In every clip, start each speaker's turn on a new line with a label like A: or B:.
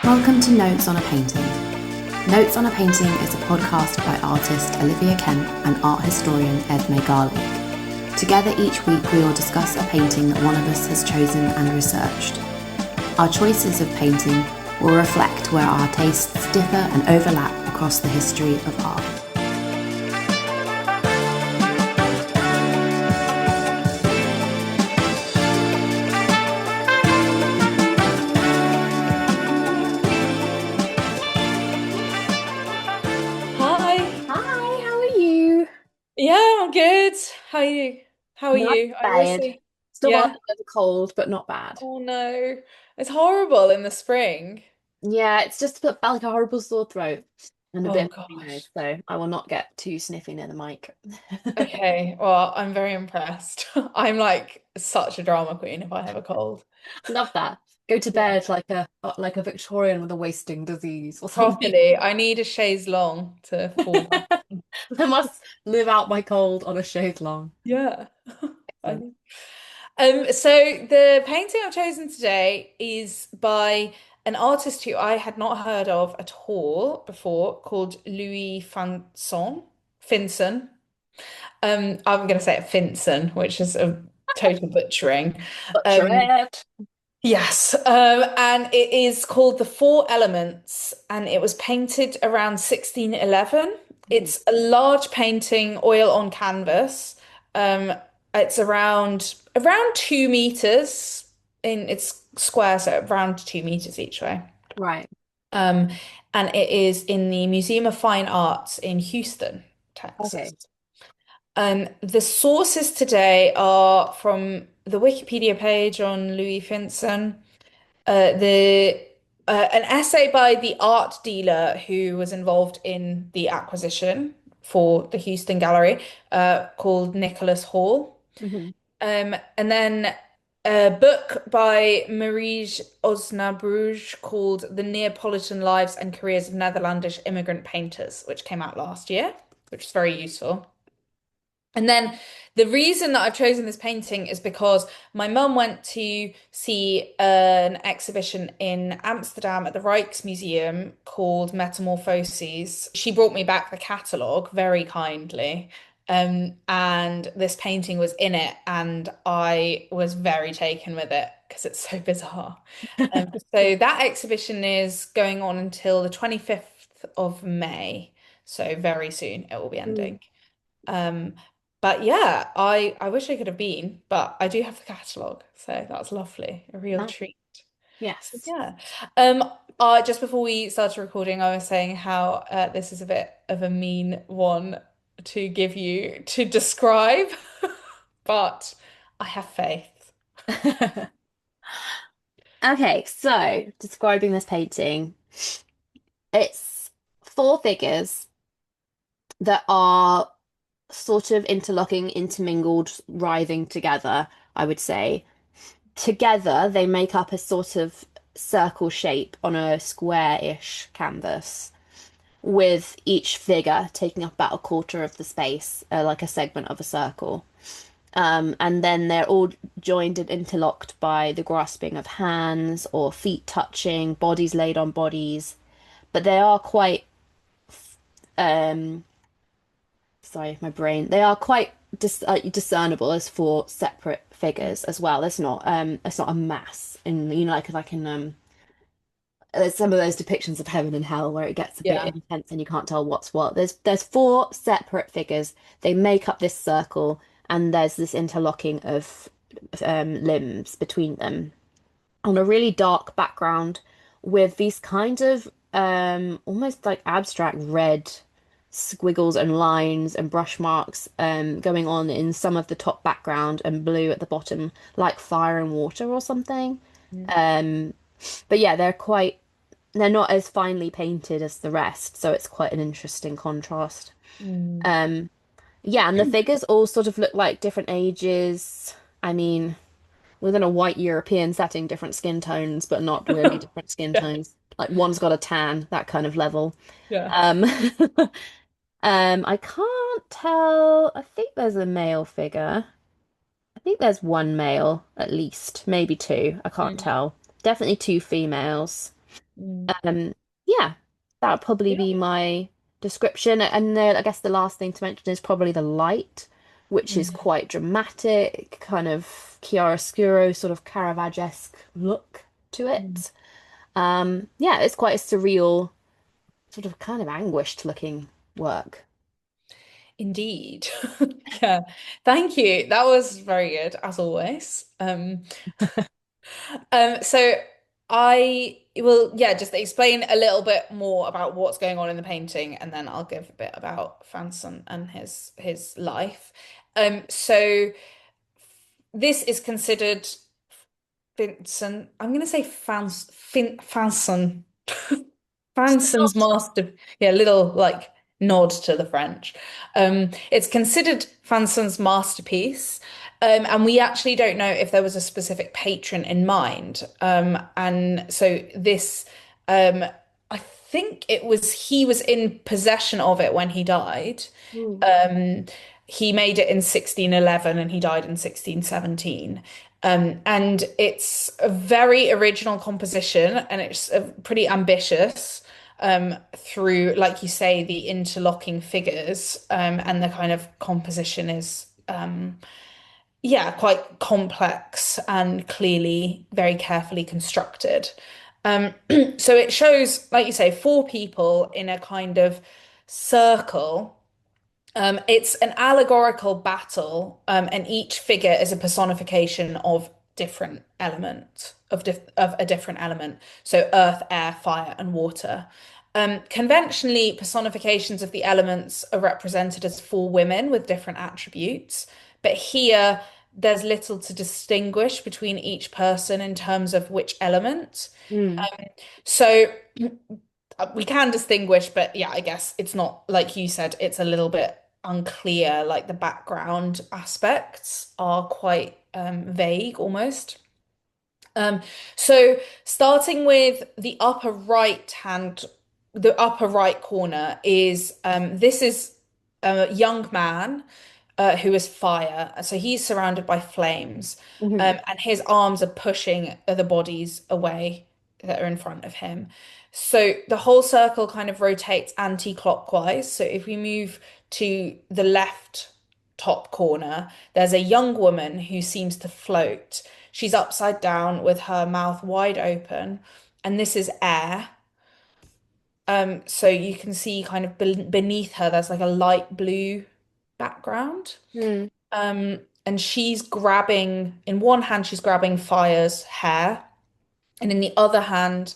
A: Welcome to Notes on a Painting. Notes on a Painting is a podcast by artist Olivia Kemp and art historian Esme Garlake. Together each week we will discuss a painting that one of us has chosen and researched. Our choices of painting will reflect where our tastes differ and overlap across the history of art.
B: Hi.
A: Hi, how are you?
B: Yeah, I'm good. How are you? How are
A: Not
B: you? I always
A: bad.
B: say,
A: Still got a
B: yeah.
A: bit of a cold, but not bad.
B: Oh no. It's horrible in the spring.
A: Yeah, it's just like a horrible sore throat and a bit
B: Oh
A: of a nose,
B: gosh.
A: so I will not get too sniffy near the mic.
B: Okay, well, I'm very impressed. I'm like such a drama queen if I have a cold.
A: Love that. Go to
B: Yeah.
A: bed like a Victorian with a wasting disease or something.
B: Properly. I need a chaise longue to fall back.
A: I must live out my cold on a chaise longue.
B: Yeah. I
A: Excellent.
B: know. So the painting I've chosen today is by an artist who I had not heard of at all before, called Louis Finson. Finson. I'm going to say it Finson, which is a total butchering.
A: Butcher
B: Um,
A: it.
B: yes, and it is called The Four Elements, and it was painted around 1611.
A: Mhm.
B: It's a large painting, oil on canvas. Um, it's around 2 meters in its square, so around 2 meters each way.
A: Right.
B: Um, and it is in the Museum of Fine Arts in Houston, Texas.
A: Okay.
B: The sources today are from the Wikipedia page on Louis Finson, the an essay by the art dealer who was involved in the acquisition for the Houston Gallery, called Nicholas Hall.
A: Hmm.
B: And then a book by Marie Osnabrück called The Neapolitan Lives and Careers of Netherlandish Immigrant Painters, which came out last year, which is very useful. And then the reason that I've chosen this painting is because my mum went to see an exhibition in Amsterdam at the Rijksmuseum called Metamorphoses. She brought me back the catalogue very kindly. And this painting was in it, and I was very taken with it because it's so bizarre. So that exhibition is going on until the 25th of May. So very soon it will be
A: Mm.
B: ending. Um, but yeah, I wish I could have been, but I do have the catalogue, so that's lovely, a real
A: Nice.
B: treat. So
A: Yes.
B: yeah, just before we started recording, I was saying how this is a bit of a mean one to give you to describe, but I have faith.
A: Okay, so describing this painting, it's four figures that are sort of interlocking, intermingled, writhing together, I would say. Together, they make up a sort of circle shape on a square-ish canvas, with each figure taking up about a quarter of the space, like a segment of a circle. And then they're all joined and interlocked by the grasping of hands or feet touching, bodies laid on bodies. But they are quite, um, sorry, my brain, they are quite discernible as four separate figures as well. It's not a mass in, like in there's some of those depictions of heaven and hell where it gets a bit
B: Yeah.
A: intense and you can't tell what's what. There's four separate figures. They make up this circle, and there's this interlocking of limbs between them on a really dark background with these kind of almost like abstract red squiggles and lines and brush marks going on in some of the top background and blue at the bottom, like fire and water or something.
B: Mm.
A: Um, but yeah, they're not as finely painted as the rest, so it's quite an interesting contrast.
B: Mm.
A: Um, yeah, and the figures all sort of look like different ages. I mean, within a white European setting, different skin tones, but not really different skin
B: Yeah.
A: tones. Like one's got a tan, that kind of level.
B: Yeah.
A: Um, I can't tell. I think there's a male figure. I think there's one male at least, maybe two. I can't
B: Mm.
A: tell. Definitely two females.
B: Mm.
A: Um, yeah, that would probably
B: Yeah.
A: be my description. And then I guess the last thing to mention is probably the light, which is
B: Mm.
A: quite dramatic, kind of chiaroscuro, sort of Caravaggesque look to
B: Mm.
A: it. Yeah, it's quite a surreal, sort of kind of anguished looking work.
B: Indeed. Yeah. Thank you. That was very good, as always. So I will, yeah, just explain a little bit more about what's going on in the painting, and then I'll give a bit about Fanson and his life. So this is considered Vincent. I'm going to say Fanson. Fanson's master. Yeah, little like nod to the French. It's considered Fanson's masterpiece. And we actually don't know if there was a specific patron in mind. And so this, um, I think it was he was in possession of it when he died.
A: Mm.
B: Um, he made it in 1611 and he died in 1617. And it's a very original composition and it's pretty ambitious through, like you say, the interlocking figures and the kind of composition is, yeah, quite complex and clearly very carefully constructed. Um, so it shows, like you say, four people in a kind of circle. It's an allegorical battle, and each figure is a personification of different element of a different element. So earth, air, fire, and water. Conventionally, personifications of the elements are represented as four women with different attributes, but here there's little to distinguish between each person in terms of which element.
A: Mm.
B: So we can distinguish, but yeah, I guess it's not like you said, it's a little bit unclear. Like the background aspects are quite vague almost. Um, so starting with the upper right corner is this is a young man who is fire. So he's surrounded by flames,
A: Hmm.
B: and his arms are pushing the bodies away that are in front of him. So the whole circle kind of rotates anti-clockwise. So if we move to the left top corner, there's a young woman who seems to float. She's upside down with her mouth wide open, and this is air. So you can see kind of beneath her, there's like a light blue background.
A: Mm.
B: And she's grabbing, in one hand, she's grabbing Fire's hair, and in the other hand,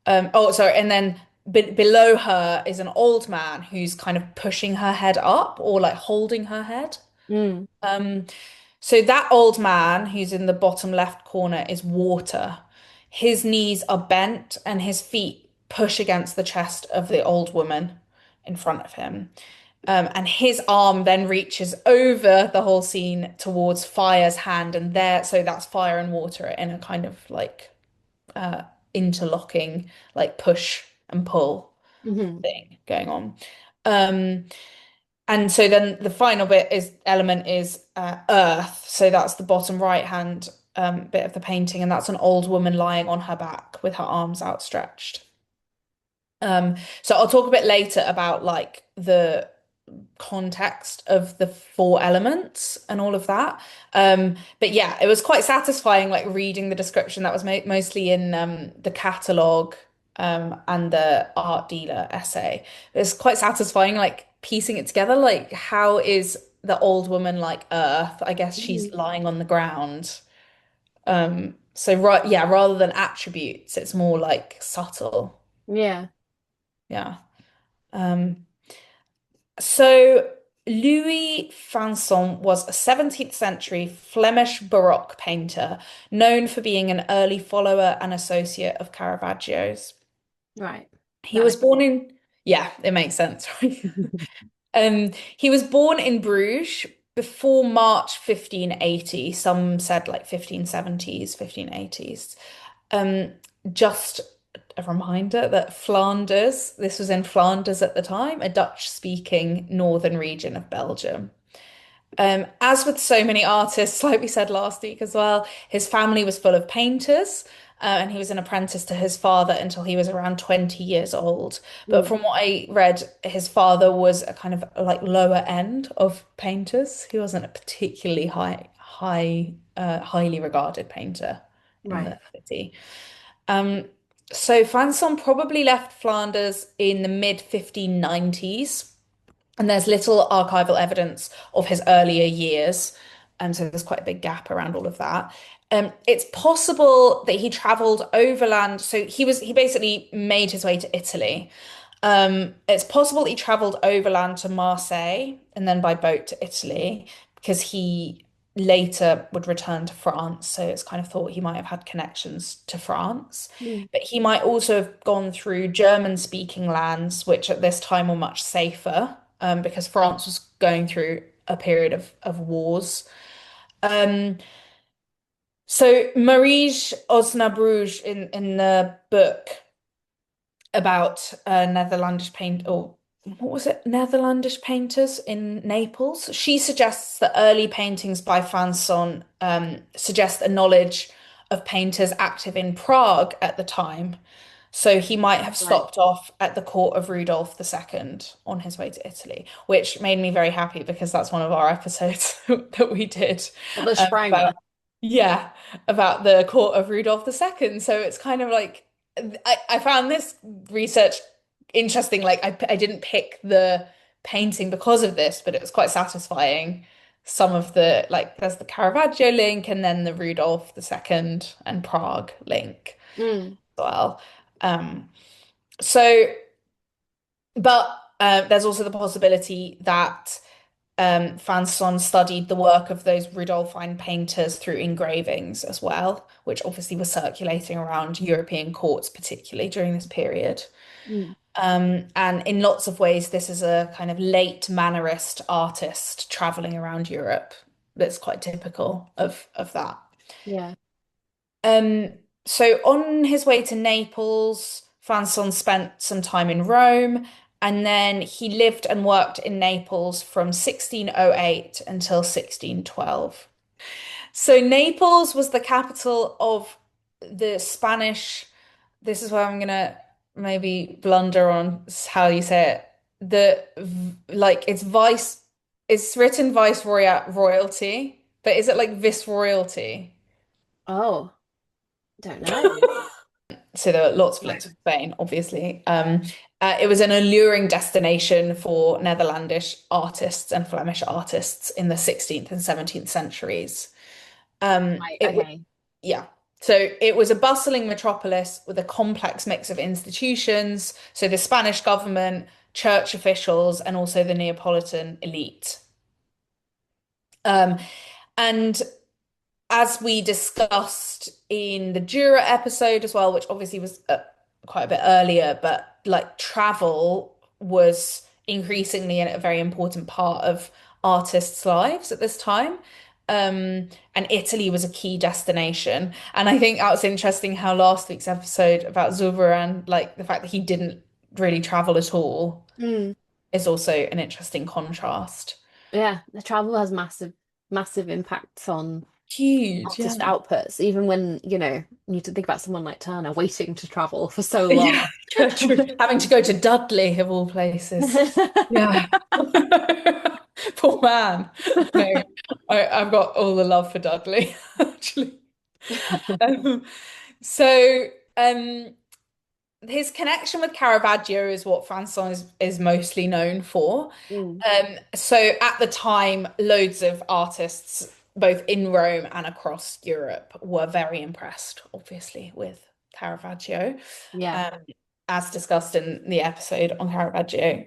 B: oh, sorry, and then be below her is an old man who's kind of pushing her head up or like holding her head.
A: Mm.
B: Um, so that old man who's in the bottom left corner is Water. His knees are bent and his feet push against the chest of the old woman in front of him. And his arm then reaches over the whole scene towards Fire's hand, and there, so that's Fire and Water in a kind of like uh, interlocking, like push and pull
A: Hmm.
B: thing going on. Um, and so then the final bit is element is earth. So that's the bottom right hand bit of the painting, and that's an old woman lying on her back with her arms outstretched. So I'll talk a bit later about like the context of the four elements and all of that. But yeah, it was quite satisfying, like reading the description that was mostly in the catalogue and the art dealer essay. It was quite satisfying, like piecing it together. Like, how is the old woman like Earth? I guess she's
A: Hmm.
B: lying on the ground. So right, yeah, rather than attributes, it's more like subtle.
A: Yeah.
B: Yeah. Um, So, Louis Finson was a 17th century Flemish Baroque painter known for being an early follower and associate of Caravaggio's.
A: Right.
B: He
A: That
B: was
A: makes
B: born in, yeah, it makes sense, right?
A: sense.
B: He was born in Bruges before March 1580. Some said like 1570s, 1580s. Um, just a reminder that Flanders, this was in Flanders at the time, a Dutch-speaking northern region of Belgium. As with so many artists, like we said last week as well, his family was full of painters. and he was an apprentice to his father until he was around 20 years old. But
A: Mm.
B: from what I read, his father was a kind of like lower end of painters. He wasn't a particularly highly regarded painter in
A: Right.
B: the city. Um, so Fanson probably left Flanders in the mid 1590s. And there's little archival evidence of his earlier years. So there's quite a big gap around all of that. It's possible that he traveled overland. So he basically made his way to Italy. It's possible he traveled overland to Marseille and then by boat to Italy because he later would return to France. So it's kind of thought he might have had connections to France.
A: Mm.
B: But he might also have gone through German-speaking lands, which at this time were much safer, because France was going through a period of wars. Um, so Marie Osnabrück in the book about Netherlandish paint or what was it? Netherlandish painters in Naples. She suggests that early paintings by Fanson suggest a knowledge of painters active in Prague at the time. So he might have
A: Right.
B: stopped off at the court of Rudolph II on his way to Italy, which made me very happy because that's one of our episodes that we did
A: Well, the
B: about,
A: Springer.
B: yeah, about the court of Rudolph II. So it's kind of like I found this research interesting. Like I didn't pick the painting because of this, but it was quite satisfying. Some of the like there's the Caravaggio link and then the Rudolph II and Prague link
A: Mm.
B: as well. Um, so, but there's also the possibility that Fanson studied the work of those Rudolphine painters through engravings as well, which obviously was circulating around European courts, particularly during this period.
A: Mm.
B: And in lots of ways, this is a kind of late Mannerist artist traveling around Europe. That's quite typical of that.
A: Yeah.
B: Um, so on his way to Naples, Fanson spent some time in Rome, and then he lived and worked in Naples from 1608 until 1612. So Naples was the capital of the Spanish. This is where I'm gonna maybe blunder on how you say it. Like it's vice. It's written viceroy royalty, but is it like viceroyalty?
A: Oh, don't know.
B: So there were lots of
A: Right.
B: links with Spain, obviously. It was an alluring destination for Netherlandish artists and Flemish artists in the 16th and 17th centuries.
A: Right.
B: It was,
A: Okay.
B: yeah. So it was a bustling metropolis with a complex mix of institutions. So the Spanish government, church officials, and also the Neapolitan elite. Um, and as we discussed in the Jura episode as well, which obviously was quite a bit earlier, but like travel was increasingly a very important part of artists' lives at this time. And Italy was a key destination. And I think that was interesting how last week's episode about Zurbarán, like the fact that he didn't really travel at all,
A: Mm.
B: is also an interesting contrast.
A: Yeah, the travel has massive impacts on
B: Huge,
A: artist
B: yeah.
A: outputs, even when, you need to think about someone like Turner waiting to travel for so long.
B: Yeah, yeah, true. Having to go to Dudley of all places. Yeah. Poor man. No, I've got all the love for Dudley, actually. Um, so, his connection with Caravaggio is what Fanson is mostly known for.
A: Mm.
B: So at the time, loads of artists, both in Rome and across Europe, were very impressed, obviously, with Caravaggio,
A: Yeah.
B: um, as discussed in the episode on Caravaggio.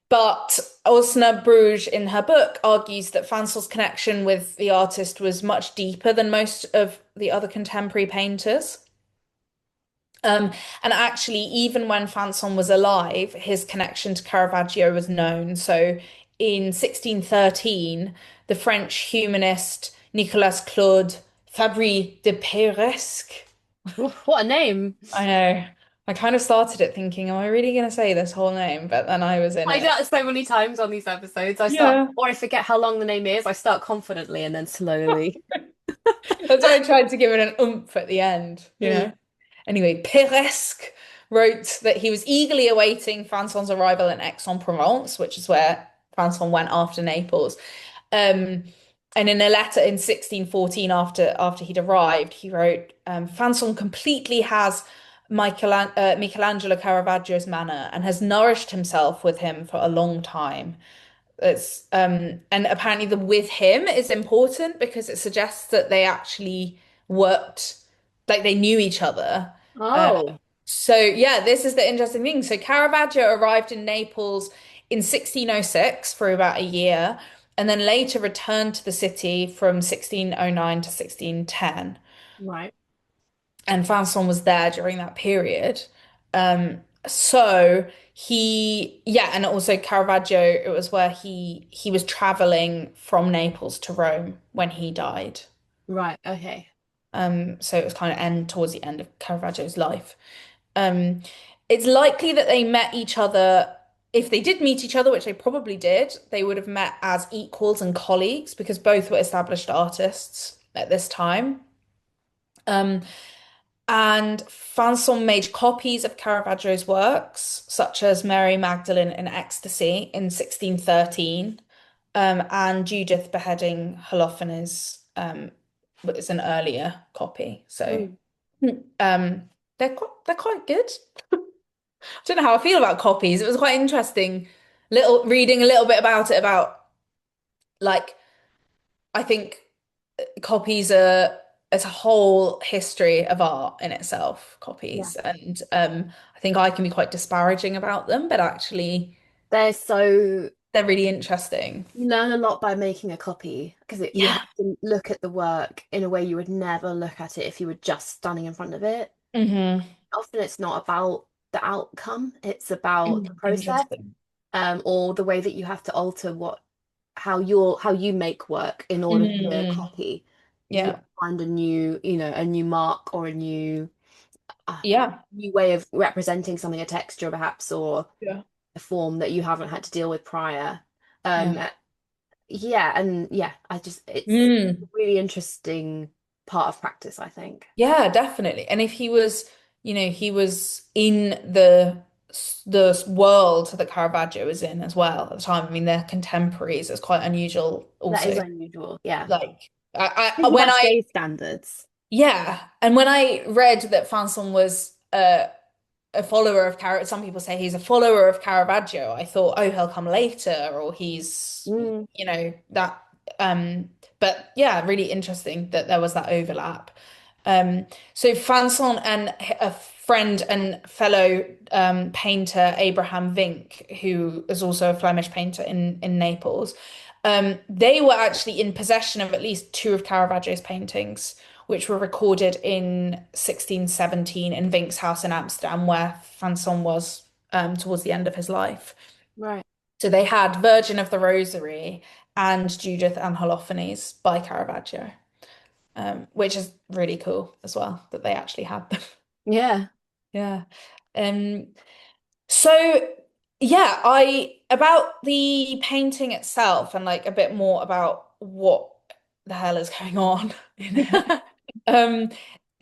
B: But Osna Bruges, in her book, argues that Fanson's connection with the artist was much deeper than most of the other contemporary painters. And actually, even when Fanson was alive, his connection to Caravaggio was known. So in 1613, the French humanist Nicolas Claude Fabry de Peiresc,
A: Oof, what a name.
B: I know, I kind of started it thinking, am I really going to say this whole name? But then I was in
A: I do
B: it.
A: that so many times on these episodes. I start,
B: Yeah.
A: or I forget how long the name is. I start confidently and then slowly.
B: That's why I tried to give it an oomph at the end, you
A: Mm.
B: know? Anyway, Peiresc wrote that he was eagerly awaiting Franson's arrival in Aix-en-Provence, which is where Franson went after Naples. Um, and in a letter in 1614, after he'd arrived, he wrote, Fanson completely has Michelangelo Caravaggio's manner and has nourished himself with him for a long time. It's and apparently the with him is important because it suggests that they actually worked, like they knew each other. Uh,
A: Oh,
B: so yeah, this is the interesting thing. So Caravaggio arrived in Naples in 1606 for about a year, and then later returned to the city from 1609 to 1610,
A: right,
B: and Vincent was there during that period. So yeah, and also Caravaggio, it was where he was traveling from Naples to Rome when he died.
A: right, okay.
B: So it was kind of end towards the end of Caravaggio's life. Um, it's likely that they met each other. If they did meet each other, which they probably did, they would have met as equals and colleagues because both were established artists at this time. Um, And Fanson made copies of Caravaggio's works, such as Mary Magdalene in Ecstasy in 1613, and Judith beheading Holofernes was an earlier copy. So
A: Mm.
B: um, they're quite good. I don't know how I feel about copies. It was quite interesting, little reading a little bit about it, about like I think copies are it's a whole history of art in itself,
A: Yeah.
B: copies. And I think I can be quite disparaging about them, but actually
A: They're so,
B: they're really interesting.
A: you learn a lot by making a copy because you
B: Yeah.
A: have to look at the work in a way you would never look at it if you were just standing in front of it.
B: Hmm.
A: Often it's not about the outcome, it's about the process,
B: Interesting.
A: or the way that you have to alter how you make work in order to
B: Hmm.
A: copy. You
B: Yeah.
A: find a new, a new mark or uh,
B: Yeah.
A: new way of representing something, a texture perhaps, or
B: Yeah.
A: a form that you haven't had to deal with prior.
B: Yeah.
A: Um, yeah, and yeah, it's a
B: Mm.
A: really interesting part of practice, I think.
B: Yeah, definitely. And if he was, he was in the world that Caravaggio was in as well at the time. I mean, they're contemporaries. It's quite unusual
A: That is
B: also.
A: unusual. Yeah.
B: Like
A: Think
B: when
A: about
B: I
A: today's standards.
B: yeah, and when I read that Fanson was a follower of some people say he's a follower of Caravaggio. I thought, oh, he'll come later, or he's,
A: Mm,
B: that. Um, but yeah, really interesting that there was that overlap. Um, so Fanson and a friend and fellow painter Abraham Vink, who is also a Flemish painter in Naples, they were actually in possession of at least two of Caravaggio's paintings, which were recorded in 1617 in Vink's house in Amsterdam, where Fanson was towards the end of his life.
A: right.
B: So they had Virgin of the Rosary and Judith and Holofernes by Caravaggio, which is really cool as well that they actually had them.
A: Yeah.
B: Yeah. Um, so yeah, I about the painting itself and like a bit more about what the hell is going on in it. Um,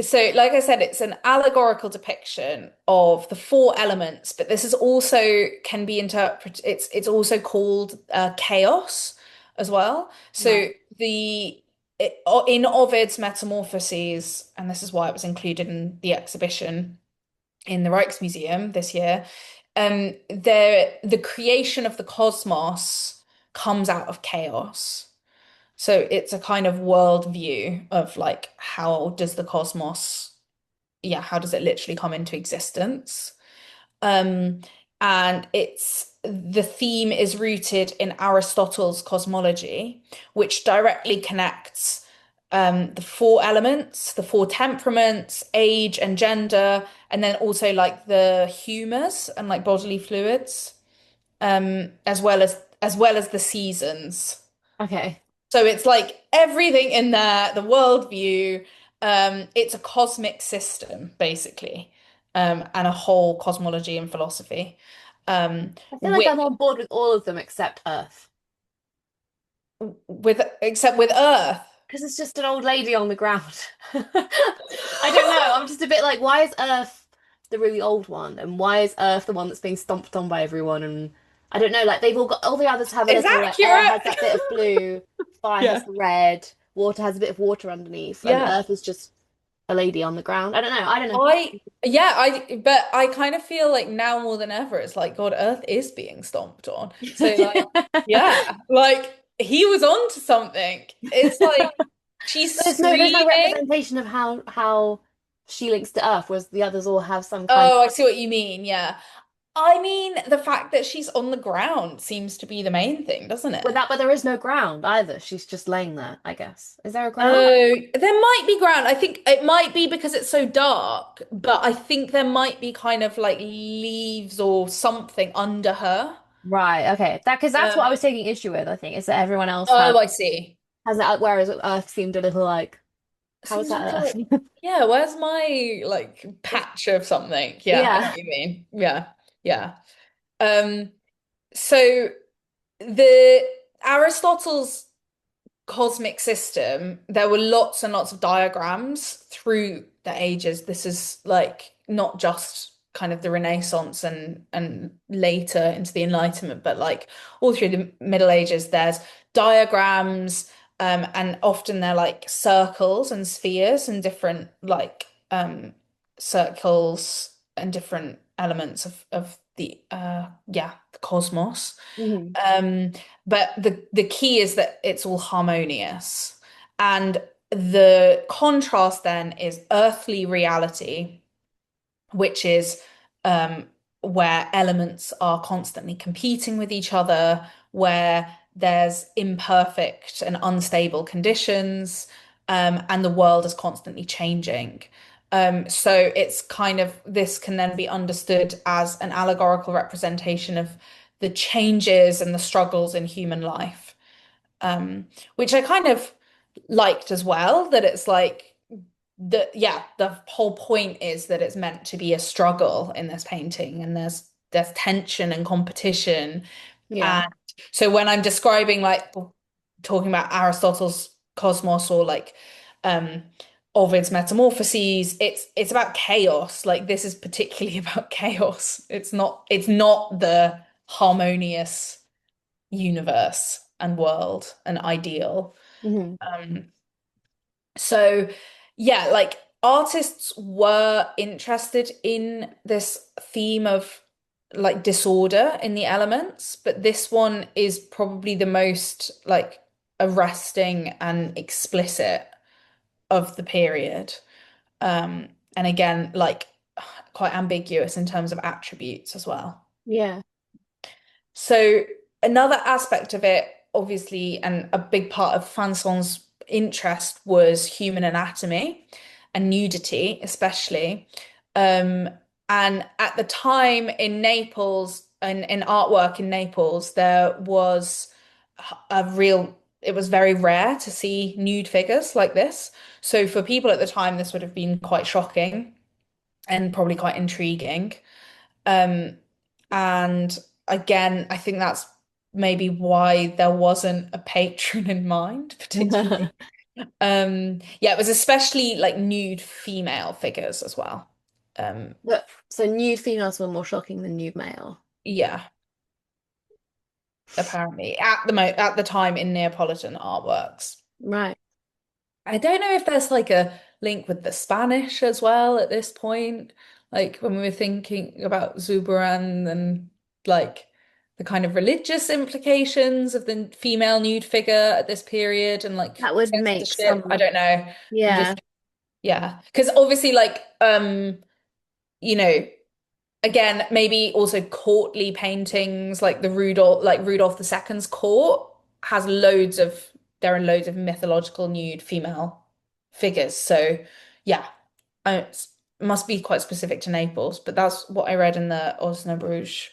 B: so like I said, it's an allegorical depiction of the four elements, but this is also can be interpreted, it's also called chaos as well. So
A: Right.
B: in Ovid's Metamorphoses, and this is why it was included in the exhibition in the Rijksmuseum this year, the creation of the cosmos comes out of chaos. So it's a kind of world view of like how does the cosmos, yeah, how does it literally come into existence? Um, and it's the theme is rooted in Aristotle's cosmology, which directly connects the four elements, the four temperaments, age and gender, and then also like the humors and like bodily fluids, as well as the seasons.
A: Okay.
B: So it's like everything in there, the worldview, it's a cosmic system, basically, and a whole cosmology and philosophy.
A: I feel like
B: With
A: I'm on board with all of them except Earth.
B: except with Earth.
A: Because it's just an old lady on the ground. I don't know. I'm just a bit like, why is Earth the really old one, and why is Earth the one that's being stomped on by everyone? And I don't know. Like they've all got all the others have a
B: It's
A: little like air has
B: accurate.
A: that bit of blue, fire has
B: Yeah.
A: the red, water has a bit of water underneath, and
B: Yeah.
A: Earth is just a lady on the ground. I don't know. I don't know.
B: But I kind of feel like now more than ever, it's like God, Earth is being stomped on. So like, yeah, like he was on to something. It's like she's
A: There's no
B: screaming.
A: representation of how she links to Earth, whereas the others all have some kind
B: Oh,
A: of
B: I see what you mean. Yeah. I mean, the fact that she's on the ground seems to be the main thing, doesn't it?
A: but there is no ground either. She's just laying there, I guess. Is there a ground?
B: Oh, there might be ground. I think it might be because it's so dark, but I think there might be kind of like leaves or something under her.
A: Right, okay. That because that's
B: Um,
A: what I was taking issue with, I think, is that everyone else
B: oh, I see.
A: has that, whereas Earth seemed a little like, how is
B: Seems like
A: that
B: a,
A: Earth?
B: yeah, where's my like patch of something? Yeah, I know
A: Yeah.
B: what you mean. Yeah, yeah. Um, so the Aristotle's cosmic system, there were lots and lots of diagrams through the ages. This is like not just kind of the Renaissance and later into the Enlightenment, but like all through the Middle Ages, there's diagrams, and often they're like circles and spheres and different like circles and different elements of the yeah, the cosmos.
A: Hmm.
B: Um, but the key is that it's all harmonious. And the contrast then is earthly reality, which is where elements are constantly competing with each other, where there's imperfect and unstable conditions, and the world is constantly changing. So it's kind of this can then be understood as an allegorical representation of the changes and the struggles in human life, which I kind of liked as well, that it's like the whole point is that it's meant to be a struggle in this painting, and there's tension and competition.
A: Yeah.
B: And so when I'm describing like talking about Aristotle's cosmos or like um Ovid's Metamorphoses, it's about chaos. Like this is particularly about chaos. It's not the harmonious universe and world and ideal.
A: Hmm.
B: Um, so yeah, like artists were interested in this theme of like disorder in the elements, but this one is probably the most like arresting and explicit of the period. And again, like quite ambiguous in terms of attributes as well.
A: Yeah.
B: So another aspect of it, obviously, and a big part of Fanson's interest was human anatomy and nudity, especially. Um, and at the time in Naples, and in artwork in Naples, there was it was very rare to see nude figures like this. So for people at the time, this would have been quite shocking and probably quite intriguing. Um, and again, I think that's maybe why there wasn't a patron in mind, particularly. Yeah, it was especially like nude female figures as well. Um,
A: So nude females were more shocking than nude male.
B: yeah, apparently at the time in Neapolitan artworks.
A: Right.
B: I don't know if there's like a link with the Spanish as well at this point. Like when we were thinking about Zurbarán and like the kind of religious implications of the female nude figure at this period and like
A: That would make
B: censorship. I
A: some,
B: don't know. I'm
A: yeah.
B: just yeah. Because obviously like you know, again, maybe also courtly paintings like Rudolph II's court has there are loads of mythological nude female figures. So yeah, it must be quite specific to Naples, but that's what I read in the Osnabrück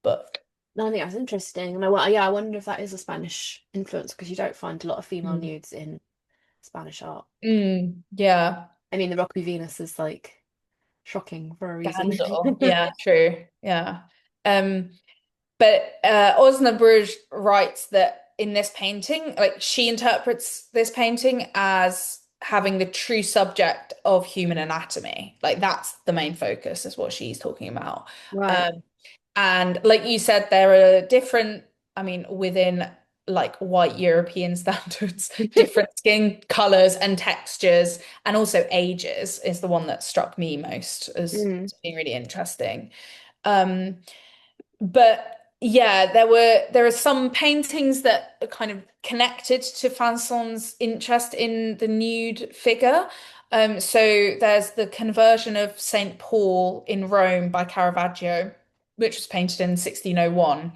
B: book.
A: No, I think that's interesting. And yeah, I wonder if that is a Spanish influence because you don't find a lot of female
B: Mm.
A: nudes in Spanish art.
B: Yeah.
A: I mean, the Rocky Venus is like shocking for a reason.
B: Scandal. Yeah, true. Yeah. Um, but Osnabrück writes that in this painting, like she interprets this painting as having the true subject of human anatomy. Like that's the main focus, is what she's talking about.
A: Right.
B: Um, and like you said, there are different, I mean, within like white European standards, different skin colors and textures, and also ages is the one that struck me most as
A: Mm,
B: being really interesting. Um, but yeah, there are some paintings that are kind of connected to Fanson's interest in the nude figure. So there's the conversion of Saint Paul in Rome by Caravaggio, which was painted in 1601.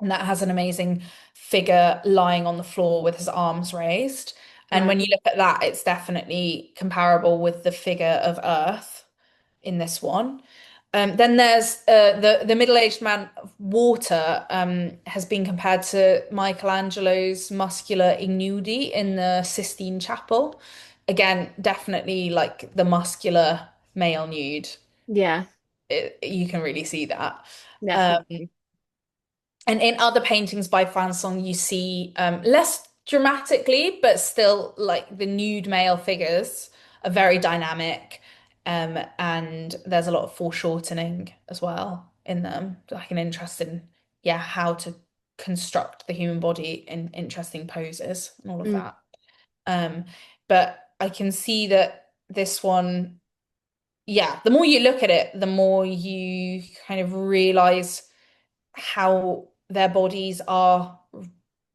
B: And that has an amazing figure lying on the floor with his arms raised. And
A: right.
B: when you look at that, it's definitely comparable with the figure of Earth in this one. Then there's the middle-aged man of water has been compared to Michelangelo's muscular ignudi in the Sistine Chapel. Again, definitely like the muscular male nude.
A: Yeah,
B: You can really see that. Um,
A: definitely.
B: and in other paintings by Fanson, you see less dramatically, but still like the nude male figures are very dynamic. And there's a lot of foreshortening as well in them, like an interest in, yeah, how to construct the human body in interesting poses and all of
A: Mm,
B: that. Um, but I can see that this one, yeah, the more you look at it, the more you kind of realize how their bodies are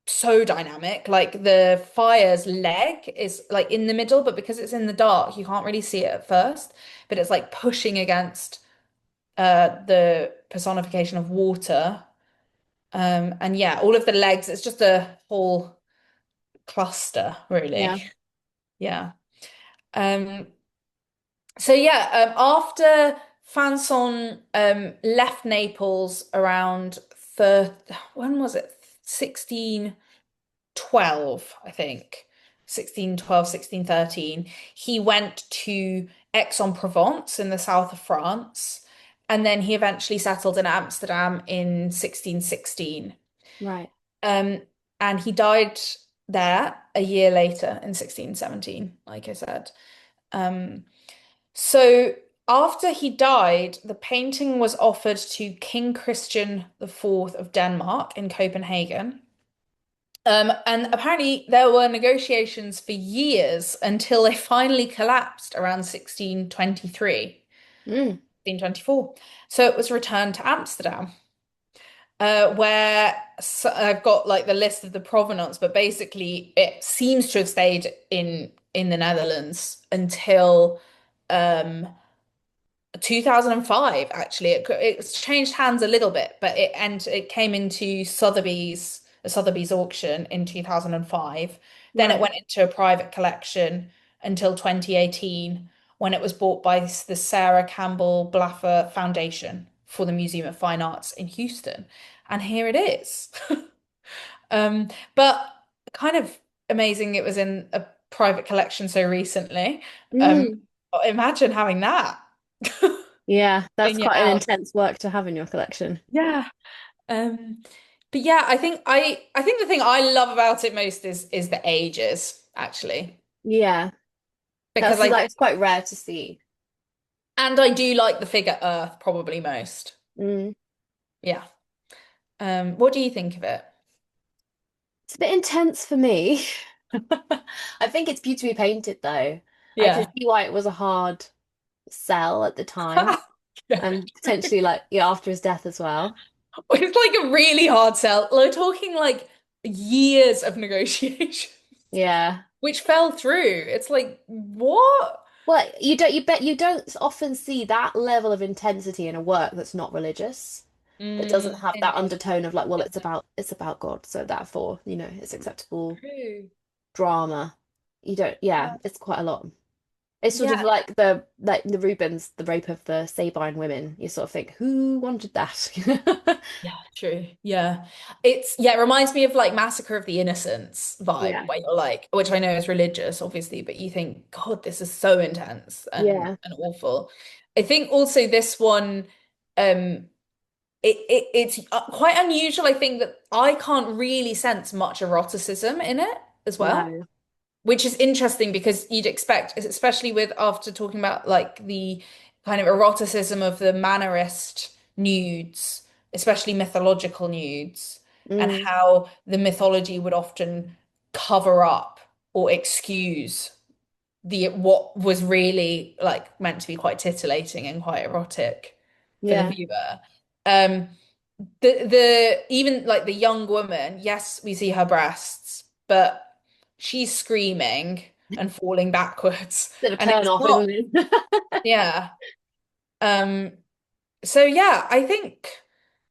B: so dynamic. Like the fire's leg is like in the middle, but because it's in the dark, you can't really see it at first. But it's like pushing against the personification of water. And yeah, all of the legs, it's just a whole cluster, really.
A: yeah.
B: Yeah. Um, So yeah, after Fanson left Naples around when was it? 1612, I think. 1612, 1613. He went to Aix-en-Provence in the south of France, and then he eventually settled in Amsterdam in 1616.
A: Right.
B: Um, and he died there a year later in 1617, like I said. Um, so after he died, the painting was offered to King Christian IV of Denmark in Copenhagen. And apparently there were negotiations for years until they finally collapsed around 1623,
A: Mm,
B: 1624. So it was returned to Amsterdam, where I've got like the list of the provenance, but basically it seems to have stayed in the Netherlands until um 2005 actually. It's changed hands a little bit, but it came into Sotheby's auction in 2005. Then it
A: right.
B: went into a private collection until 2018 when it was bought by the Sarah Campbell Blaffer Foundation for the Museum of Fine Arts in Houston. And here it is. But kind of amazing it was in a private collection so recently. Um,
A: Mm,
B: Imagine having that
A: yeah, that's
B: in your
A: quite an
B: house.
A: intense work to have in your collection.
B: Yeah. Um, but yeah, I think the thing I love about it most is the ages, actually.
A: Yeah,
B: Because
A: that's
B: I
A: like it's quite rare to see.
B: and I do like the figure Earth probably most.
A: Mm.
B: Yeah. What do you think of it?
A: It's a bit intense for me. I think it's beautifully painted though. I can
B: Yeah.
A: see why it was a hard sell at the time,
B: Yeah.
A: and potentially like yeah, after his death as well.
B: It's like a really hard sell. We're talking like years of negotiation,
A: Yeah.
B: which fell through. It's like, what?
A: Well, you don't often see that level of intensity in a work that's not religious, that doesn't have that
B: Interesting.
A: undertone of like, well, it's about God, so therefore, it's acceptable
B: True.
A: drama. You don't, yeah, it's quite a lot. It's sort of
B: Yeah,
A: like the Rubens, the rape of the Sabine women. You sort of think, who wanted that?
B: yeah, true. Yeah. It reminds me of like Massacre of the Innocents vibe,
A: Yeah.
B: where you're like, which I know is religious, obviously, but you think, God, this is so intense
A: Yeah.
B: and awful. I think also this one, um, it's quite unusual. I think that I can't really sense much eroticism in it as well,
A: No.
B: which is interesting because you'd expect, especially with after talking about like the kind of eroticism of the Mannerist nudes, especially mythological nudes, and
A: Mm,
B: how the mythology would often cover up or excuse the what was really like meant to be quite titillating and quite erotic for the
A: yeah.
B: viewer. Um, the even like the young woman, yes, we see her breasts, but she's screaming and falling backwards,
A: Bit of a
B: and
A: turn
B: it's
A: off,
B: not,
A: isn't it?
B: yeah. Um, so yeah, I think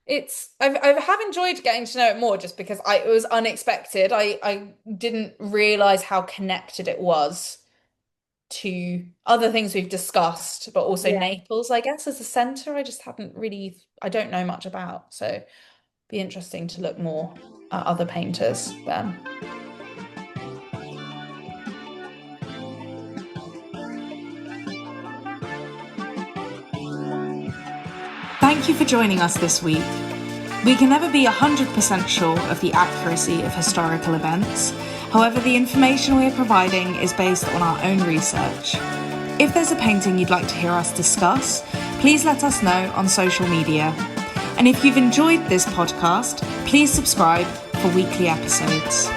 B: I have enjoyed getting to know it more just because it was unexpected. I didn't realize how connected it was to other things we've discussed, but also
A: Yeah.
B: Naples, I guess, as a center. I don't know much about. So be interesting to look more at other painters then. Thank you for joining us this week. We can never be 100% sure of the accuracy of historical events. However, the information we are providing is based on our own research. If there's a painting you'd like to hear us discuss, please let us know on social media. And if you've enjoyed this podcast, please subscribe for weekly episodes.